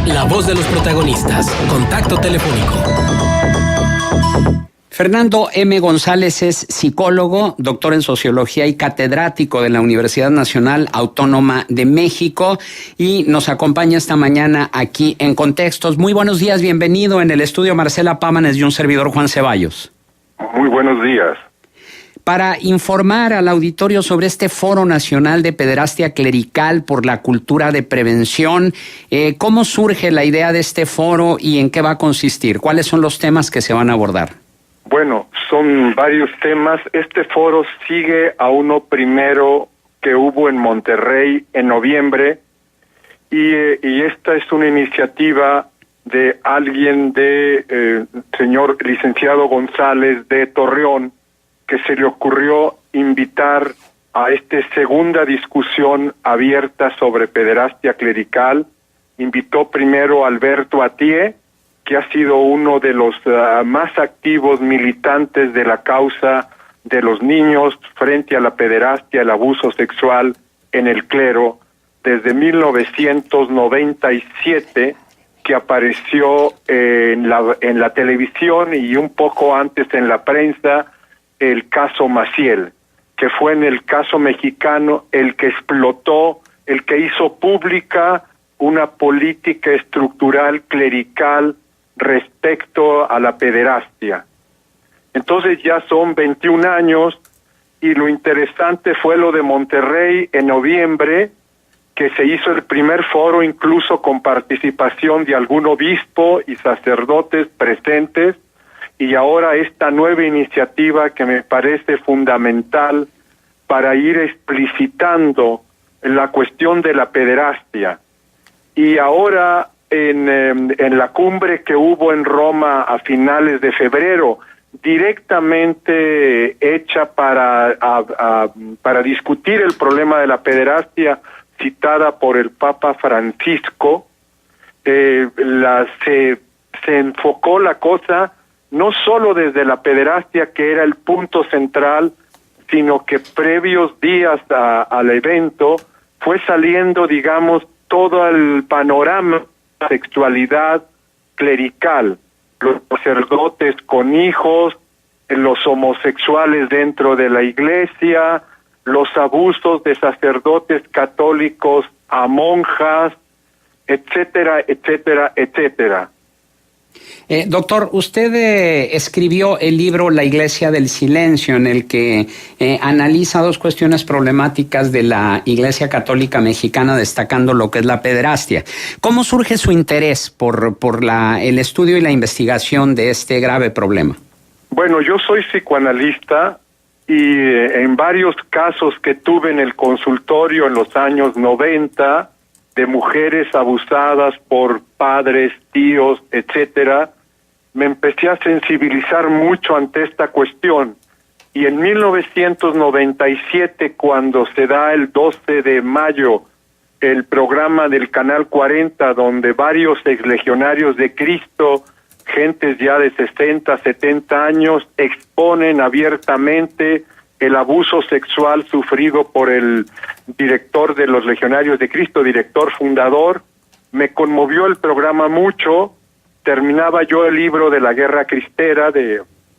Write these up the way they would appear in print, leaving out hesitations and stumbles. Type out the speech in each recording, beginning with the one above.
La voz de los protagonistas. Contacto telefónico. Fernando M. González es psicólogo, doctor en sociología y catedrático de la Universidad Nacional Autónoma de México y nos acompaña esta mañana aquí en Contextos. Muy buenos días, bienvenido en el estudio Marcela Pámanes y un servidor Juan Ceballos. Muy buenos días. Para informar al auditorio sobre este Foro Nacional de Pederastia Clerical por la Cultura de Prevención, ¿cómo surge la idea de este foro y en qué va a consistir? ¿Cuáles son los temas que se van a abordar? Bueno, son varios temas. Este foro sigue a uno primero que hubo en Monterrey en noviembre y esta es una iniciativa de alguien señor licenciado González de Torreón, que se le ocurrió invitar a esta segunda discusión abierta sobre pederastia clerical. Invitó primero a Alberto Atié, que ha sido uno de los más activos militantes de la causa de los niños frente a la pederastia, el abuso sexual en el clero, desde 1997, que apareció en la televisión y un poco antes en la prensa, el caso Maciel, que fue en el caso mexicano el que explotó, el que hizo pública una política estructural clerical respecto a la pederastia. Entonces ya son 21 años y lo interesante fue lo de Monterrey en noviembre, que se hizo el primer foro incluso con participación de algún obispo y sacerdotes presentes, y ahora esta nueva iniciativa que me parece fundamental para ir explicitando la cuestión de la pederastia. Y ahora en la cumbre que hubo en Roma a finales de febrero, directamente hecha para discutir el problema de la pederastia, citada por el Papa Francisco, se enfocó la cosa no solo desde la pederastia, que era el punto central, sino que previos días al evento fue saliendo, digamos, todo el panorama de la sexualidad clerical, los sacerdotes con hijos, los homosexuales dentro de la iglesia, los abusos de sacerdotes católicos a monjas, etcétera, etcétera, etcétera. Doctor, usted escribió el libro La Iglesia del Silencio, en el que analiza dos cuestiones problemáticas de la Iglesia Católica Mexicana, destacando lo que es la pederastia. ¿Cómo surge su interés por el estudio y la investigación de este grave problema? Bueno, yo soy psicoanalista y en varios casos que tuve en el consultorio en los años 90, de mujeres abusadas por padres, tíos, etcétera, me empecé a sensibilizar mucho ante esta cuestión. Y en 1997, cuando se da el 12 de mayo el programa del Canal 40, donde varios exlegionarios de Cristo, gentes ya de 60, 70 años, exponen abiertamente el abuso sexual sufrido por el director de los Legionarios de Cristo, director fundador, me conmovió el programa mucho. Terminaba yo el libro de la Guerra Cristera,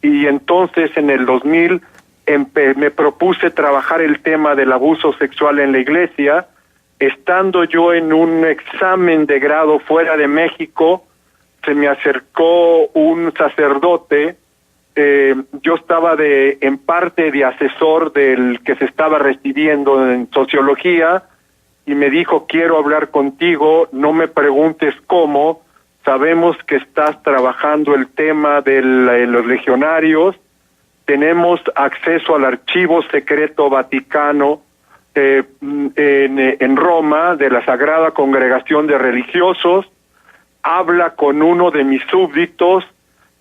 y entonces en el 2000 me propuse trabajar el tema del abuso sexual en la iglesia. Estando yo en un examen de grado fuera de México, se me acercó un sacerdote. Yo estaba en parte de asesor del que se estaba recibiendo en sociología, y me dijo: quiero hablar contigo, no me preguntes cómo, sabemos que estás trabajando el tema de los legionarios, tenemos acceso al archivo secreto vaticano en Roma, de la Sagrada Congregación de Religiosos, habla con uno de mis súbditos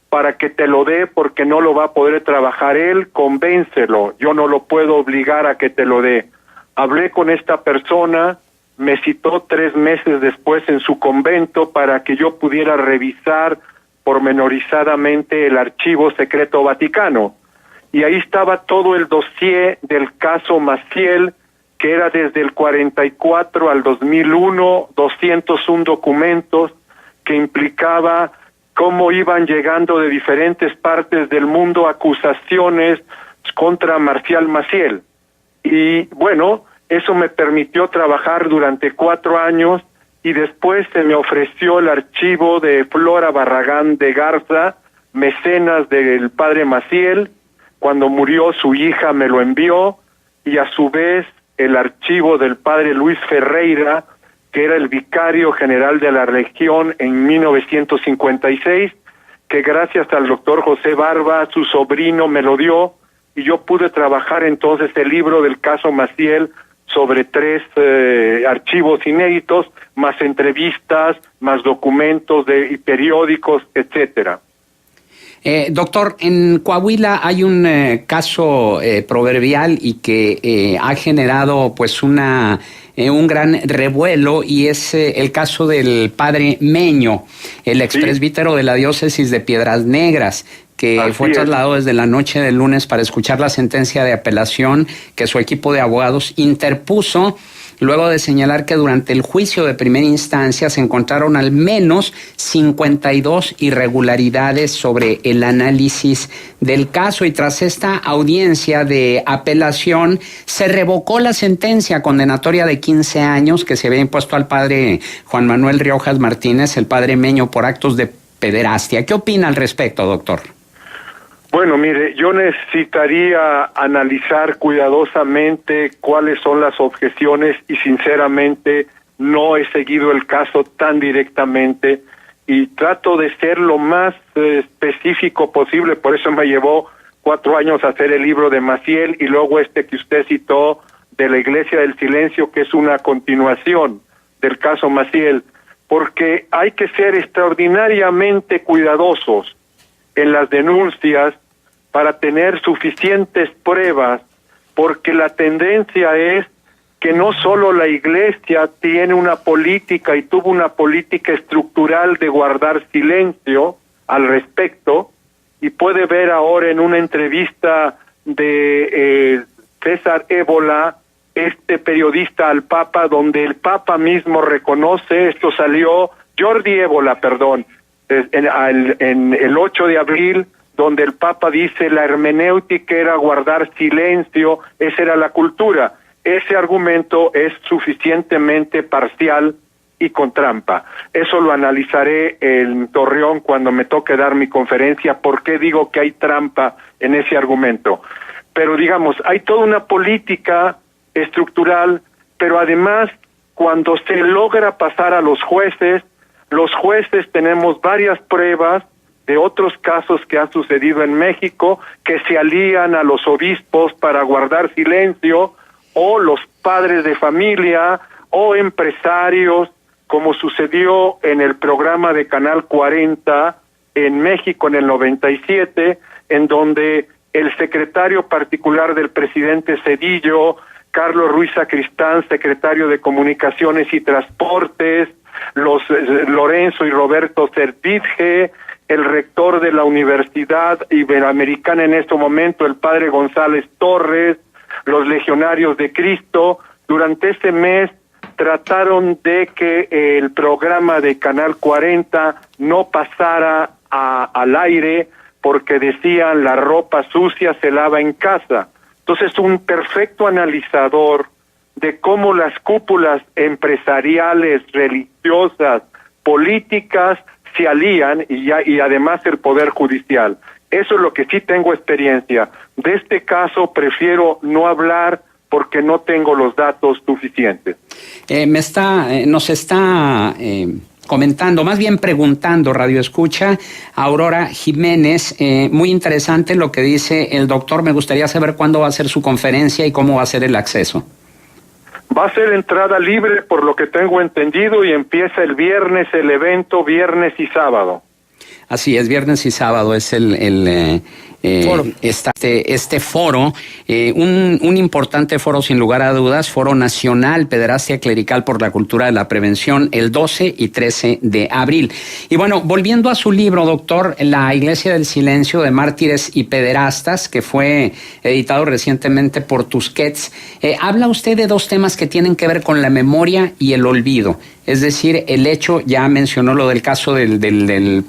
para que te lo dé, porque no lo va a poder trabajar él, convéncelo, yo no lo puedo obligar a que te lo dé. Hablé con esta persona, me citó 3 meses después en su convento para que yo pudiera revisar pormenorizadamente el archivo secreto vaticano. Y ahí estaba todo el dossier del caso Maciel, que era desde el 44 al 2001, 201 documentos, que implicaba cómo iban llegando de diferentes partes del mundo acusaciones contra Marcial Maciel. Y bueno, eso me permitió trabajar durante 4 años y después se me ofreció el archivo de Flora Barragán de Garza, mecenas del padre Maciel. Cuando murió su hija me lo envió, y a su vez el archivo del padre Luis Ferreira, que era el vicario general de la región en 1956, que gracias al doctor José Barba, su sobrino, me lo dio, y yo pude trabajar entonces el libro del caso Maciel sobre 3 archivos inéditos, más entrevistas, más documentos y periódicos, etcétera. Doctor, en Coahuila hay un caso proverbial y que ha generado pues un gran revuelo, y es el caso del padre Meño, el expresbítero de la diócesis de Piedras Negras, que fue trasladado desde la noche del lunes para escuchar la sentencia de apelación que su equipo de abogados interpuso, luego de señalar que durante el juicio de primera instancia se encontraron al menos 52 irregularidades sobre el análisis del caso, y tras esta audiencia de apelación se revocó la sentencia condenatoria de 15 años que se había impuesto al padre Juan Manuel Riojas Martínez, el padre Meño, por actos de pederastia. ¿Qué opina al respecto, doctor? Bueno, mire, yo necesitaría analizar cuidadosamente cuáles son las objeciones y sinceramente no he seguido el caso tan directamente y trato de ser lo más específico posible, por eso me llevó 4 años hacer el libro de Maciel y luego que usted citó de la Iglesia del Silencio, que es una continuación del caso Maciel, porque hay que ser extraordinariamente cuidadosos en las denuncias para tener suficientes pruebas, porque la tendencia es que no solo la Iglesia tiene una política y tuvo una política estructural de guardar silencio al respecto, y puede ver ahora en una entrevista de César Ébola, periodista al Papa, donde el Papa mismo reconoce, esto salió, Jordi Ébola, perdón, en el 8 de abril, donde el Papa dice la hermenéutica era guardar silencio, esa era la cultura. Ese argumento es suficientemente parcial y con trampa. Eso lo analizaré en Torreón cuando me toque dar mi conferencia, por qué digo que hay trampa en ese argumento. Pero digamos, hay toda una política estructural, pero además cuando se logra pasar a los jueces tenemos varias pruebas de otros casos que han sucedido en México, que se alían a los obispos para guardar silencio, o los padres de familia, o empresarios, como sucedió en el programa de Canal 40 en México en el 97, en donde el secretario particular del presidente Zedillo, Carlos Ruiz Sacristán, secretario de Comunicaciones y Transportes, los Lorenzo y Roberto Cervidge, el rector de la Universidad Iberoamericana en este momento, el padre González Torres, los legionarios de Cristo, durante ese mes trataron de que el programa de Canal 40 no pasara al aire porque decían la ropa sucia se lava en casa. Entonces, un perfecto analizador de cómo las cúpulas empresariales, religiosas, políticas se alían y además el Poder Judicial. Eso es lo que sí tengo experiencia. De este caso prefiero no hablar porque no tengo los datos suficientes. Nos está comentando, más bien preguntando, Radio Escucha, Aurora Jiménez, muy interesante lo que dice el doctor. Me gustaría saber cuándo va a ser su conferencia y cómo va a ser el acceso. Va a ser entrada libre, por lo que tengo entendido, y empieza el viernes el evento, viernes y sábado. Así es, viernes y sábado es foro. Este foro, un importante foro sin lugar a dudas, Foro Nacional Pederastia Clerical por la Cultura de la Prevención, el 12 y 13 de abril. Y bueno, volviendo a su libro, doctor, La Iglesia del Silencio de Mártires y Pederastas, que fue editado recientemente por Tusquets, habla usted de 2 temas que tienen que ver con la memoria y el olvido. Es decir, el hecho, ya mencionó lo del caso del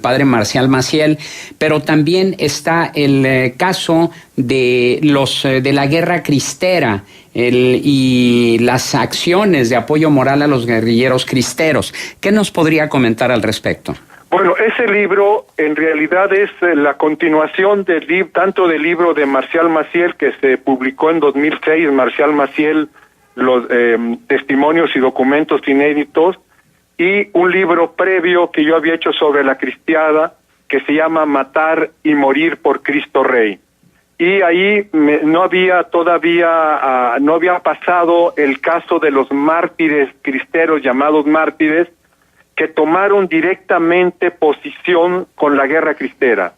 padre Marcial Maciel, pero también está el caso de de la guerra cristera y las acciones de apoyo moral a los guerrilleros cristeros. ¿Qué nos podría comentar al respecto? Bueno, ese libro en realidad es la continuación tanto del libro de Marcial Maciel, que se publicó en 2006, Marcial Maciel, los testimonios y documentos inéditos, y un libro previo que yo había hecho sobre la cristiada, que se llama Matar y Morir por Cristo Rey. Y ahí no había pasado el caso de los mártires cristeros, llamados mártires, que tomaron directamente posición con la guerra cristera,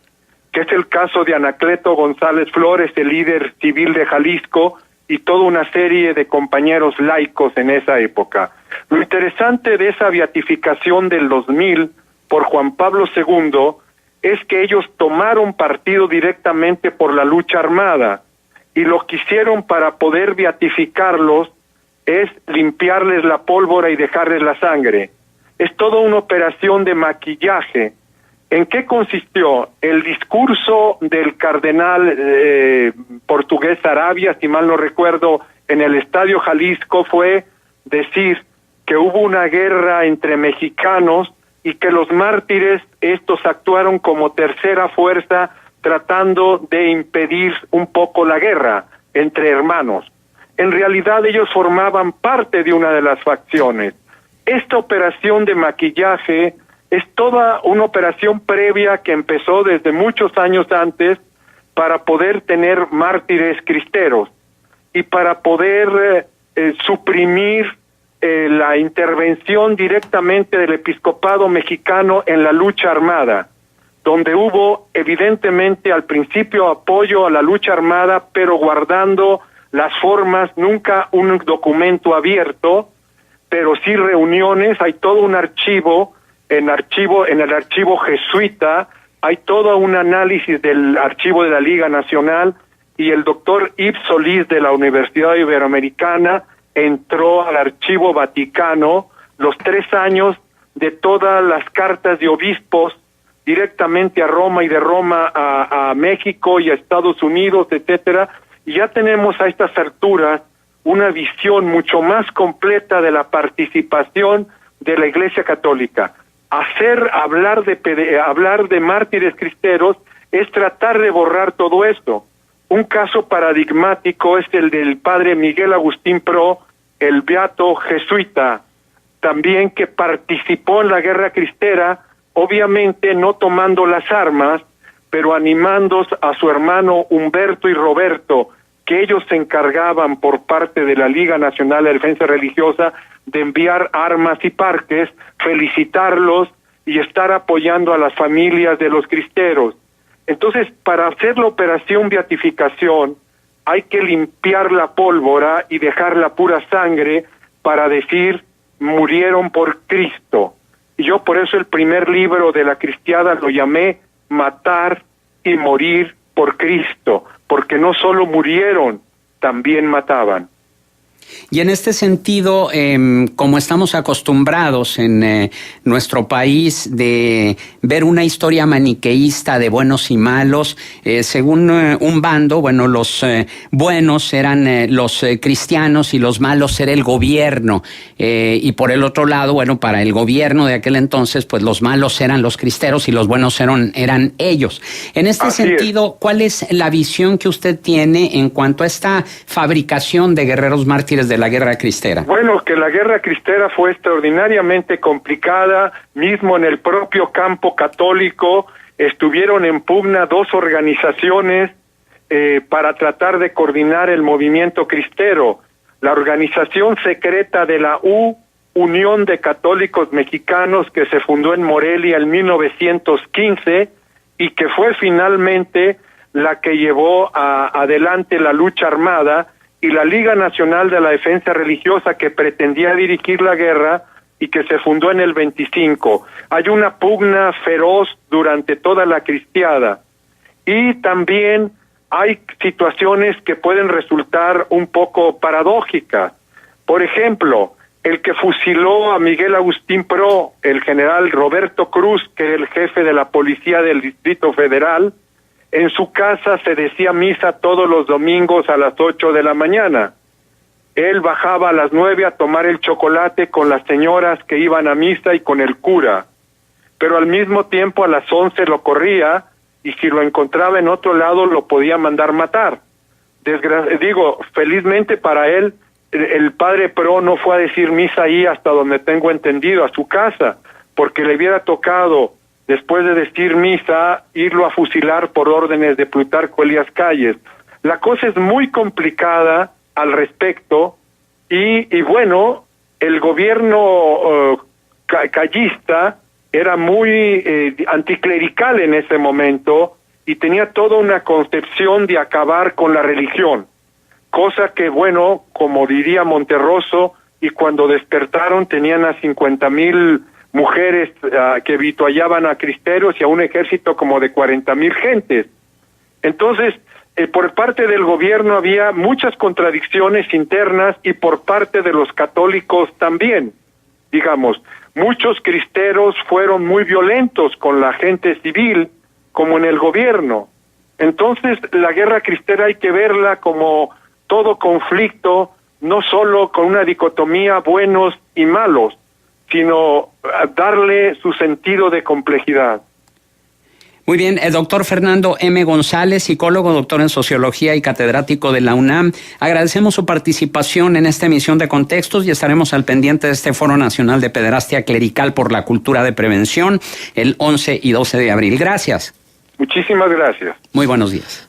que es el caso de Anacleto González Flores, el líder civil de Jalisco, y toda una serie de compañeros laicos en esa época. Lo interesante de esa beatificación del 2000 por Juan Pablo II es que ellos tomaron partido directamente por la lucha armada, y lo que hicieron para poder beatificarlos es limpiarles la pólvora y dejarles la sangre. Es toda una operación de maquillaje. ¿En qué consistió? El discurso del cardenal portugués Arabia, si mal no recuerdo, en el Estadio Jalisco fue decir que hubo una guerra entre mexicanos y que los mártires, estos actuaron como tercera fuerza tratando de impedir un poco la guerra entre hermanos. En realidad ellos formaban parte de una de las facciones. Esta operación de maquillaje es toda una operación previa que empezó desde muchos años antes para poder tener mártires cristeros y para poder suprimir la intervención directamente del episcopado mexicano en la lucha armada, donde hubo evidentemente al principio apoyo a la lucha armada, pero guardando las formas, nunca un documento abierto, pero sí reuniones. Hay todo un archivo, en el archivo jesuita, hay todo un análisis del archivo de la Liga Nacional, y el doctor Yves Solís de la Universidad Iberoamericana entró al archivo Vaticano los 3 años de todas las cartas de obispos directamente a Roma y de Roma a México y a Estados Unidos, etcétera, y ya tenemos a estas alturas una visión mucho más completa de la participación de la Iglesia Católica. Hablar de mártires cristeros es tratar de borrar todo esto. Un caso paradigmático es el del padre Miguel Agustín Pro, el beato jesuita, también que participó en la guerra cristera, obviamente no tomando las armas, pero animando a su hermano Humberto y Roberto, que ellos se encargaban por parte de la Liga Nacional de Defensa Religiosa de enviar armas y parques, felicitarlos y estar apoyando a las familias de los cristeros. Entonces, para hacer la operación beatificación, hay que limpiar la pólvora y dejar la pura sangre para decir, murieron por Cristo. Y yo por eso el primer libro de la cristiada lo llamé Matar y Morir por Cristo, porque no solo murieron, también mataban. Y en este sentido, como estamos acostumbrados en nuestro país de ver una historia maniqueísta de buenos y malos, según un bando, bueno, los buenos eran los cristianos y los malos era el gobierno. Y por el otro lado, bueno, para el gobierno de aquel entonces, pues los malos eran los cristeros y los buenos eran ellos. En este sentido, ¿cuál es la visión que usted tiene en cuanto a esta fabricación de guerreros mártires de la guerra cristera? Bueno, que la guerra cristera fue extraordinariamente complicada. Mismo en el propio campo católico estuvieron en pugna 2 organizaciones para tratar de coordinar el movimiento cristero. La organización secreta de la Unión de Católicos Mexicanos, que se fundó en Morelia en 1915 y que fue finalmente la que llevó adelante la lucha armada, y la Liga Nacional de la Defensa Religiosa, que pretendía dirigir la guerra y que se fundó en el 25. Hay una pugna feroz durante toda la cristiada, y también hay situaciones que pueden resultar un poco paradójicas. Por ejemplo, el que fusiló a Miguel Agustín Pro, el general Roberto Cruz, que era el jefe de la policía del Distrito Federal, en su casa se decía misa todos los domingos a las 8 de la mañana. Él bajaba a las 9 a tomar el chocolate con las señoras que iban a misa y con el cura, pero al mismo tiempo a las 11 lo corría y si lo encontraba en otro lado lo podía mandar matar. Felizmente para él, el padre Pro no fue a decir misa ahí, hasta donde tengo entendido, a su casa, porque le hubiera tocado, después de decir misa, irlo a fusilar por órdenes de Plutarco Elías Calles. La cosa es muy complicada al respecto, y bueno, el gobierno callista era muy anticlerical en ese momento y tenía toda una concepción de acabar con la religión, cosa que, bueno, como diría Monterroso, y cuando despertaron tenían a 50,000 mujeres que vituallaban a cristeros y a un ejército como de 40,000 gentes. Entonces, por parte del gobierno había muchas contradicciones internas y por parte de los católicos también. Digamos, muchos cristeros fueron muy violentos con la gente civil, como en el gobierno. Entonces, la guerra cristera hay que verla como todo conflicto, no solo con una dicotomía buenos y malos, sino darle su sentido de complejidad. Muy bien, el doctor Fernando M. González, psicólogo, doctor en sociología y catedrático de la UNAM. Agradecemos su participación en esta emisión de Contextos y estaremos al pendiente de este Foro Nacional de Pederastia Clerical por la Cultura de Prevención el 11 y 12 de abril. Gracias. Muchísimas gracias. Muy buenos días.